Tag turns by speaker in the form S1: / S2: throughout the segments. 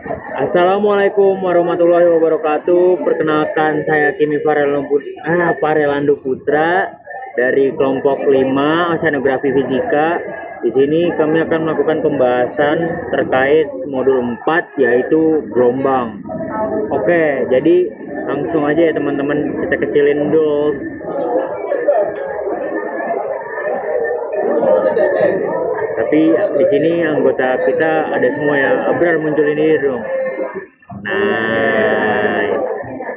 S1: Assalamualaikum warahmatullahi wabarakatuh. Perkenalkan saya Kimi Farelando Putra dari kelompok 5 Oceanografi Fisika. Di sini kami akan melakukan pembahasan terkait modul 4 yaitu gelombang. Oke, jadi langsung aja ya teman-teman, kita kecilin dulu. Tapi di sini anggota kita ada semua ya. Abrar munculin diri dong. Nice.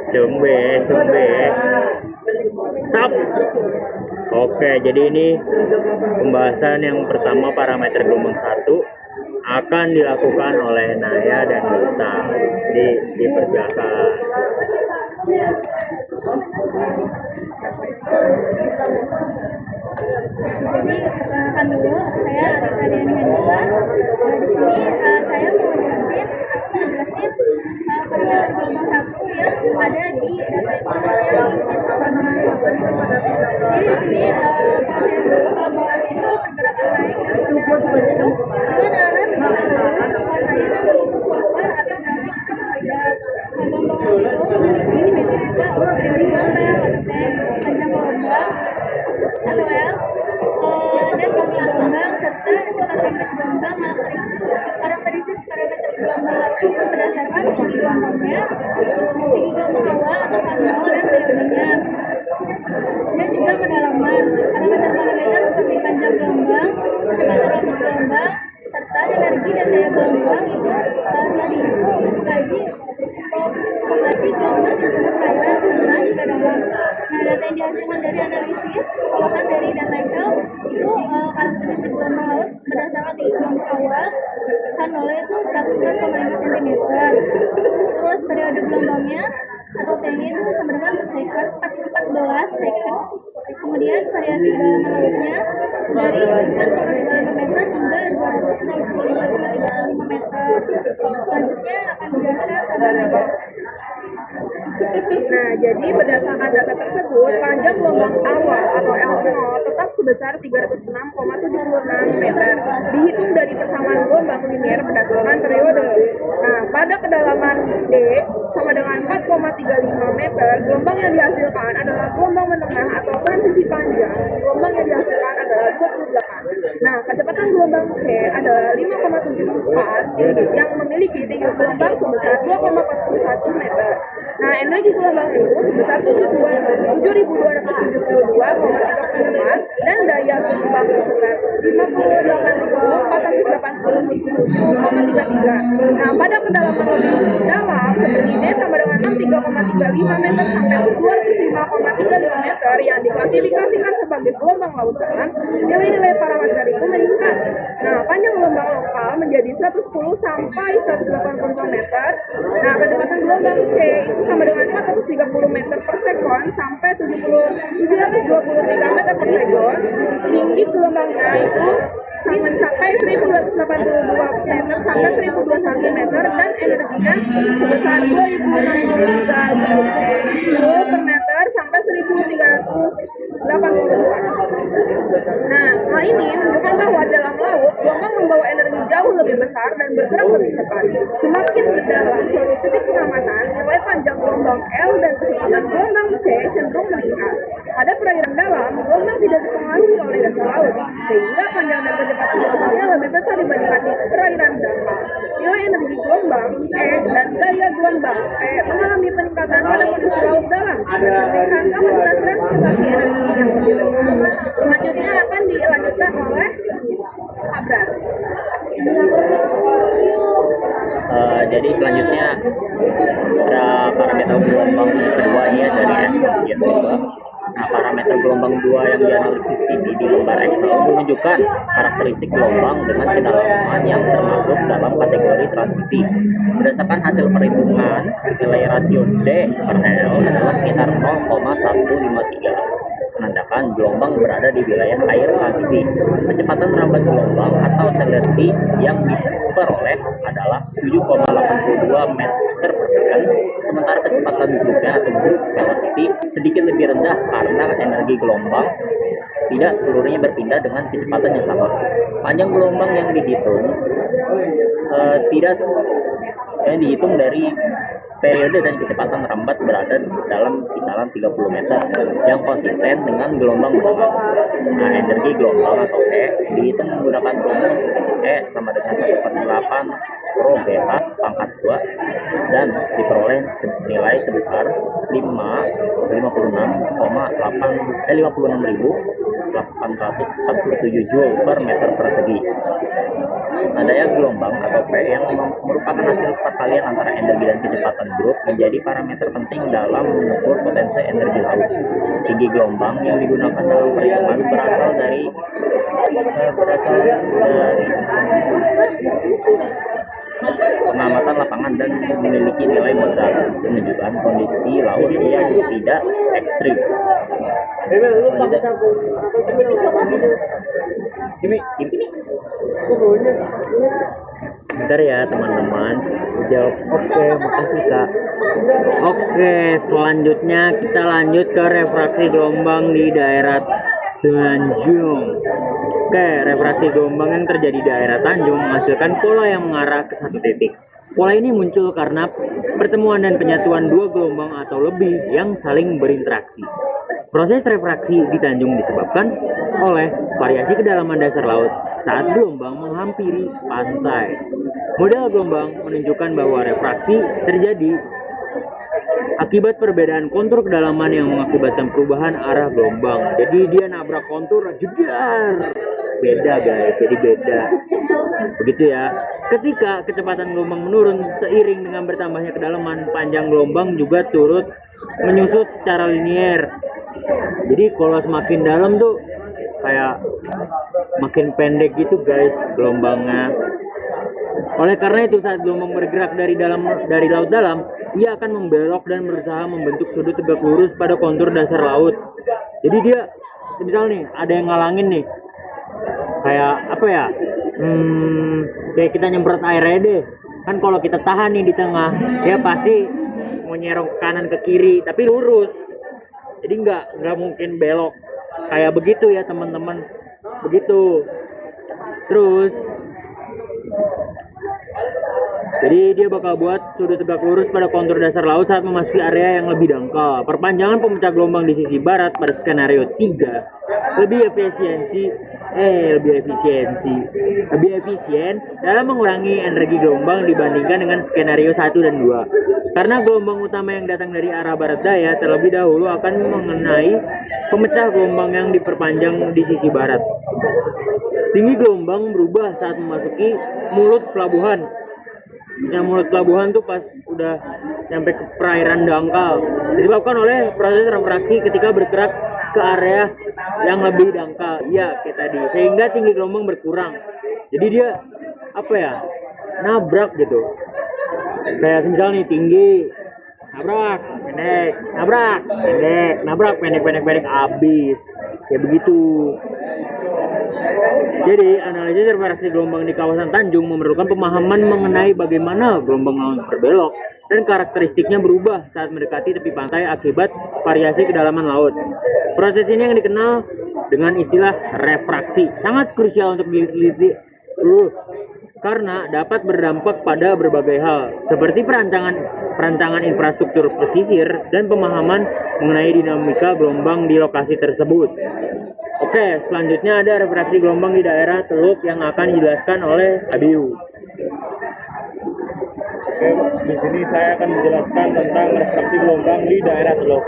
S1: Sumbe. Stop. Oke, jadi ini pembahasan yang pertama parameter gelombang 1 akan dilakukan oleh Naya dan Nista. Jadi dipersilakan.
S2: Jadi perkenalkan dulu, saya Radiani Hanisa. Di sini saya mau jelasin parameter gelombang 1 yang ada di data yang Jadi di sini gelombang itu pergerakan naik dan turun dengan arah 30 air atau grafik kepanjang. Gelombang itu memiliki dimensi periode gelombang atau panjang gelombang atau L dan kemiringan gelombang serta sifat limit gelombang karakteristik parameter gelombang itu berdasarkan tinggi gelombangnya, tinggi gelombang awal atau fase dan periodenya, dan juga kedalaman. Parameter-parameter seperti panjang gelombang, kecepatan rambut gelombang, serta energi dan daya gelombang itu telah dihitung untuk mengkaji populasi gelombang di seluruh perairan dunia di kedalaman. Nah, data yang dihasilkan dari analisis olahan dari data Excel itu karakteristik gelombang laut berdasarkan tinggi gelombang awal Hanole itu 104,5 cm. Terus periode gelombangnya atau T-nya itu sama dengan per second 14 second. Kemudian variasi kedalaman lautnya dari 4,35 meter hingga 265,35 meter. Selanjutnya akan dijelaskan sama Naya.
S3: Nah, jadi berdasarkan data tersebut, panjang gelombang awal atau L0 tetap sebesar 306,76 meter, dihitung dari persamaan gelombang linier berdasarkan periode. Nah, pada kedalaman D sama dengan 4,35 meter, gelombang yang dihasilkan adalah gelombang menengah atau transisi panjang. Gelombang yang dihasilkan adalah 28. Nah, kecepatan gelombang C adalah 5,74 yang memiliki tinggi gelombang sebesar 2,41 meter. Nah, energi gelombang itu sebesar 7.272,34 dan daya gelombang sebesar 58.487,33. Nah, pada kedalaman lebih dalam seperti D sama dengan 63,35 meter sampai 205,35 meter yang diklasifikasikan sebagai gelombang laut dalam, nilai-nilai parameter itu meningkat. Nah, panjang gelombang lokal menjadi 110 sampai 185 meter. Nah, kecepatan gelombang C itu sama dengan 430 meter per sekon sampai 723 meter per sekon. Tinggi gelombangnya itu mencapai 1282 meter sampai 1002 cm dan energinya sebesar 2063 joule per meter sampai 1382. Nah, hal ini menunjukkan bahwa dalam laut gelombang membawa energi jauh lebih besar dan bergerak lebih cepat. Semakin dalam suatu titik pengamatan, nilai panjang gelombang L dan kecepatan gelombang C cenderung meningkat. Pada perairan dalam, gelombang tidak dipengaruhi oleh dasar laut, sehingga panjang dan kecepatan gelombangnya lebih besar dibandingkan di perairan dangkal. Nilai energi gelombang E dan daya gelombang P mengalami peningkatan pada kondisi laut dalam, mencerminkan kapasitas transportasi energi yang lebih besar. Selanjutnya akan dilanjutkan oleh Abrar.
S1: Jadi selanjutnya ada parameter gelombang kedua ya dari Excel gitu. Nah, parameter gelombang 2 yang dianalisis ini di lembar Excel menunjukkan karakteristik gelombang dengan kedalaman yang termasuk dalam kategori transisi. Berdasarkan hasil perhitungan, nilai rasio D per L adalah sekitar 0,153. Menandakan gelombang berada di wilayah air transisi. Kecepatan rambat gelombang atau selerti yang diperoleh adalah 7,82 meter per second, sementara kecepatan duduknya atau group velocity sedikit lebih rendah karena energi gelombang tidak seluruhnya berpindah dengan kecepatan yang sama. Panjang gelombang yang dihitung tidak yang dihitung dari periode dan kecepatan rambat berada dalam kisaran 30 meter yang konsisten dengan gelombang utama. Nah, energi gelombang atau E dihitung menggunakan rumus E sama dengan 1/8 Rho BH pangkat 2 dan diperoleh nilai sebesar 56.847 Joule per meter persegi. Nah, daya gelombang atau P yang merupakan hasil perkalian antara energi dan kecepatan grup menjadi parameter penting dalam mengukur potensi energi laut. Tinggi gelombang yang digunakan dalam perhitungan berasal dari pengamatan lapangan dan memiliki nilai moderat, menunjukkan kondisi laut yang tidak ekstrim. Bentar ya teman-teman, jawab oke, makasih kak. Oke, selanjutnya kita lanjut ke refraksi gelombang di daerah Tanjung. Oke, refraksi gelombang yang terjadi di daerah Tanjung menghasilkan pola yang mengarah ke satu titik. Pola ini muncul karena pertemuan dan penyatuan dua gelombang atau lebih yang saling berinteraksi. Proses refraksi di Tanjung disebabkan oleh variasi kedalaman dasar laut saat gelombang menghampiri pantai. Model gelombang menunjukkan bahwa refraksi terjadi akibat perbedaan kontur kedalaman yang mengakibatkan perubahan arah gelombang. Jadi dia nabrak kontur, jedar. Beda guys, jadi beda. Begitu ya. Ketika kecepatan gelombang menurun seiring dengan bertambahnya kedalaman, panjang gelombang juga turut menyusut secara linier. Jadi kalau semakin dalam tuh kayak makin pendek gitu guys gelombangnya. Oleh karena itu saat gelombang bergerak dari laut dalam, ia akan membelok dan berusaha membentuk sudut tegak lurus pada kontur dasar laut. Jadi dia, misal nih ada yang ngalangin nih, kayak apa ya? Kayak kita nyemprot airnya deh. Kan kalau kita tahan nih di tengah, ya pasti mau nyerong ke kanan ke kiri, tapi lurus. Jadi nggak mungkin belok kayak begitu ya teman-teman, begitu. Terus jadi dia bakal buat sudut tegak lurus pada kontur dasar laut saat memasuki area yang lebih dangkal. Perpanjangan pemecah gelombang di sisi barat pada skenario 3 lebih efisien dalam mengurangi energi gelombang dibandingkan dengan skenario 1 dan 2. Karena gelombang utama yang datang dari arah barat daya terlebih dahulu akan mengenai pemecah gelombang yang diperpanjang di sisi barat. Tinggi gelombang berubah saat memasuki mulut pelabuhan. Yang mulut pelabuhan tuh pas udah sampai ke perairan dangkal, disebabkan oleh proses refraksi ketika bergerak ke area yang lebih dangkal. Iya, kayak tadi. Sehingga tinggi gelombang berkurang. Jadi dia apa ya? Nabrak gitu. Kayak misal nih tinggi, nabrak, pendek, nabrak, pendek, nabrak, pendek, habis. Kayak begitu. Jadi, analisis refraksi gelombang di kawasan Tanjung memerlukan pemahaman mengenai bagaimana gelombang laut berbelok dan karakteristiknya berubah saat mendekati tepi pantai akibat variasi kedalaman laut. Proses ini yang dikenal dengan istilah refraksi. Sangat krusial untuk diteliti karena dapat berdampak pada berbagai hal, seperti perancangan infrastruktur pesisir dan pemahaman mengenai dinamika gelombang di lokasi tersebut. Oke, selanjutnya ada refraksi gelombang di daerah Teluk yang akan dijelaskan oleh Abiu.
S4: Oke, di sini saya akan menjelaskan tentang refraksi gelombang di daerah Teluk.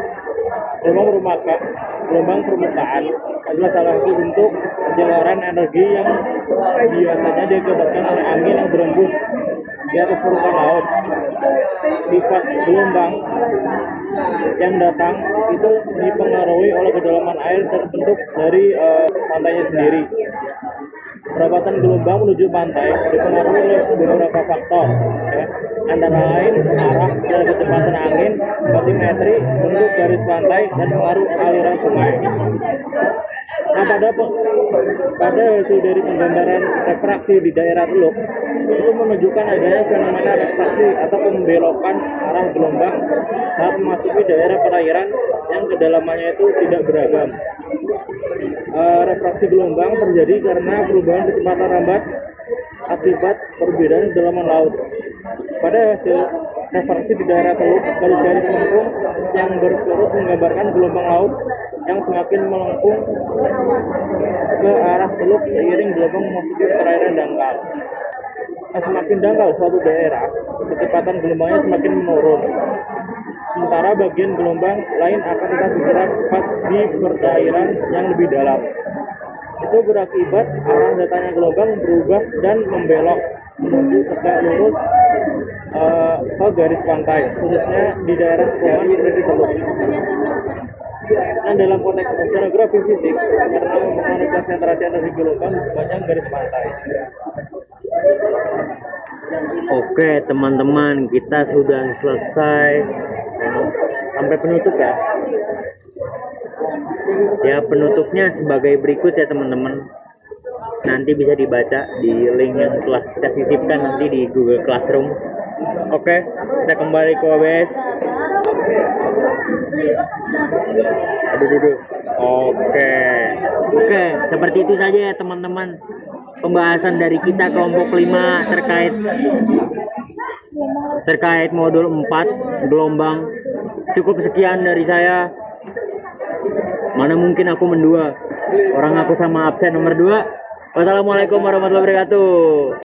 S4: Gelombang permukaan adalah salah satu bentuk penjelaran energi yang biasanya diakibatkan oleh angin yang berembus di atas permukaan laut. Sifat gelombang yang datang itu dipengaruhi oleh kedalaman air terbentuk dari pantainya sendiri. Perapatan gelombang menuju pantai dipengaruhi oleh beberapa faktor, ya. Antara lain arah dan kecepatan angin, batimetri, bentuk garis pantai, dan pengaruh aliran sungai. Nah, pada hasil dari penggambaran refraksi di daerah Teluk itu menunjukkan adanya fenomena refraksi atau pembelokan arah gelombang saat memasuki daerah perairan yang kedalamannya itu tidak beragam. Refraksi gelombang terjadi karena perubahan kecepatan rambat akibat perbedaan kedalaman laut. Pada hasil referensi di daerah Teluk, garis-garis melengkung yang berturut menggambarkan gelombang laut yang semakin melengkung ke arah Teluk seiring gelombang memasuki perairan dangkal. Nah, semakin dangkal suatu daerah, kecepatan gelombangnya semakin menurun. Sementara bagian gelombang lain akan tetap bergerak cepat di perairan yang lebih dalam. Itu berakibat arah datangnya gelombang berubah dan membelok menuju tegak lurus ke garis pantai, khususnya di daerah kepulauan seperti Teluk. Nah, dalam konteks oceanografi fisik, karena mengenai konsentrasi energi gelombang di sepanjang garis pantai.
S1: Oke teman-teman, kita sudah selesai sampai penutup ya. Ya, penutupnya sebagai berikut ya teman-teman. Nanti bisa dibaca di link yang telah kita sisipkan nanti di Google Classroom. Oke, kita kembali ke OBS. Aduh. Oke, seperti itu saja ya teman-teman. Pembahasan dari kita kelompok 5 terkait modul 4 gelombang. Cukup sekian dari saya. Mana mungkin aku mendua. Orang aku sama absen nomor 2. Wassalamualaikum warahmatullahi wabarakatuh.